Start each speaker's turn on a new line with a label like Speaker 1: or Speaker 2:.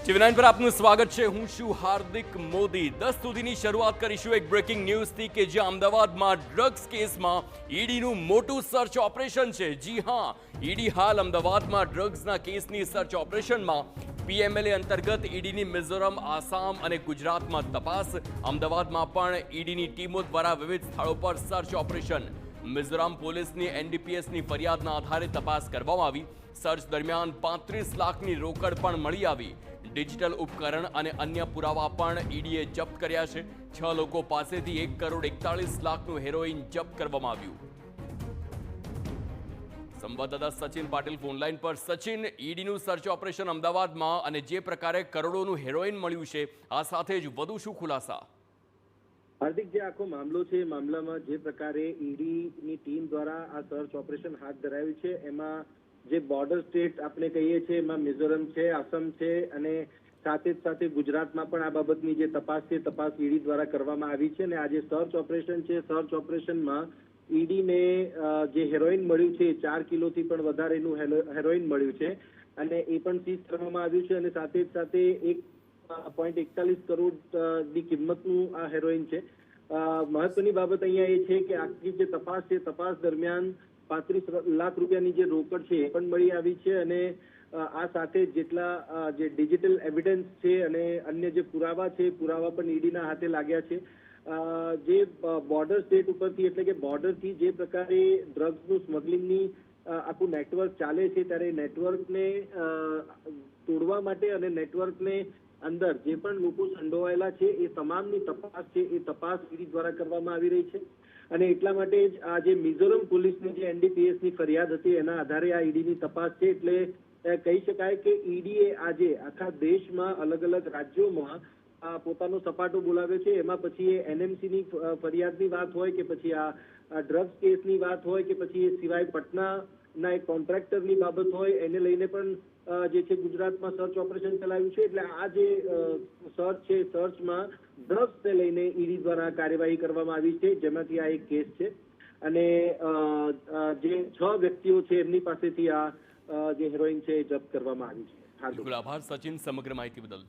Speaker 1: ટીવી9 પર આપનું સ્વાગત છે। હું છું હાર્દિક મોદી। 10 સુધીની શરૂઆત કરીશું એક બ્રેકિંગ ન્યૂઝથી કે જે અમદાવાદમાં ડ્રગ્સ કેસમાં ઈડીનું મોટું સર્ચ ઓપરેશન છે। જી હા, ઈડી હાલ અમદાવાદમાં ડ્રગ્સના કેસની સર્ચ ઓપરેશનમાં પીએમએલએ અંતર્ગત ઈડીની મિઝોરમ, આસામ અને ગુજરાતમાં તપાસ। અમદાવાદમાં પણ ઈડીની ટીમો દ્વારા વિવિધ સ્થળો પર સર્ચ ઓપરેશન। મિઝોરમ પોલીસની એનડીપીએસની ફરિયાદના આધારે તપાસ કરવામાં આવી। સર્ચ દરમિયાન 35 લાખની રોકડ પણ મળી આવી। ડિજિટલ ઉપકરણ અને અન્ય પુરાવા પણ ઈડીએ જપ્ત કર્યા છે। 6 લોકો પાસેથી 1 કરોડ 41 લાખનું હેરોઇન જપ્ત કરવામાં આવ્યું। સંવાદદાતા સચિન પાટીલ ફોનલાઈન પર। સચિન, ઈડીનું સર્ચ ઓપરેશન અમદાવાદમાં અને જે પ્રકારે કરોડોનું હેરોઇન મળ્યું છે, આ સાથે જ વધુ શું ખુલાસા?
Speaker 2: હાર્દિક, જે આખો મામલો છે, મામલામાં જે પ્રકારે ઈડીની ટીમ દ્વારા આ સર્ચ ઓપરેશન હાથ ધરાયું છે, એમાં જે બોર્ડર સ્ટેટ આપણે કહીએ છીએ એમાં મિઝોરમ છે, આસામ છે અને સાથે ગુજરાતમાં પણ આ બાબતની જે તપાસ છે, તપાસ ઈડી દ્વારા કરવામાં આવી છે। અને આ જે સર્ચ ઓપરેશન છે, સર્ચ ઓપરેશનમાં ઈડીને જે હેરોઇન મળ્યું છે, 4 કિલોથી પણ વધારેનું હેરોઇન મળ્યું છે અને એ પણ સીઝ કરવામાં આવ્યું છે અને સાથે 1.41 કરોડની કિંમતનું આ હેરોઇન છે। મહત્વની બાબત અહીંયા એ છે કે આખી જે તપાસ છે, તપાસ દરમિયાન 35 લાખ રૂપિયાની જે રોકડ છે એ પણ મળી આવી છે અને આ સાથે જેટલા જે ડિજિટલ એવિડન્સ છે અને અન્ય જે પુરાવા છે, પુરાવા પણ ઈડીના હાથે લાગ્યા છે। જે બોર્ડર સ્ટેટ ઉપરથી એટલે કે બોર્ડરથી જે પ્રકારે ડ્રગ્સનું સ્મગલિંગની આખું નેટવર્ક ચાલે છે, ત્યારે નેટવર્કને તોડવા માટે અને નેટવર્કને અંદર જે પણ લોકો સંડોવાયેલા છે એ તમામની તપાસ છે, એ તપાસ ઈડી દ્વારા કરવામાં આવી રહી છે અને એટલા માટે જ આ જે મિઝોરમ પોલીસની જે એનડીપીએસની ફરિયાદ હતી એના આધારે આ ઈડીની તપાસ છે। એટલે કહી શકાય કે ઈડીએ આજે આખા દેશમાં અલગ અલગ રાજ્યોમાં પોતાનો સપાટો બોલાવ્યો છે। એમાં પછી એ એનએમસીની ફરિયાદની વાત હોય કે પછી આ ડ્રગ્સ કેસની વાત હોય કે પછી એ સિવાય પટનાના એક કોન્ટ્રાક્ટરની બાબત હોય, એને લઈને પણ જે છે ગુજરાતમાં સર્ચ ઓપરેશન ચલાવ્યું છે। એટલે આ જે સર્ચ છે, સર્ચમાં ડ્રગ્સને લઈને ઈડી દ્વારા કાર્યવાહી કરવામાં આવી છે, જેમાંથી આ એક કેસ છે અને જે 6 વ્યક્તિઓ છે એમની પાસેથી આ જે હેરોઇન છે એ જપ્ત કરવામાં આવી છે।
Speaker 1: બિલકુલ, આભાર સચિન સમગ્ર માહિતી બદલ।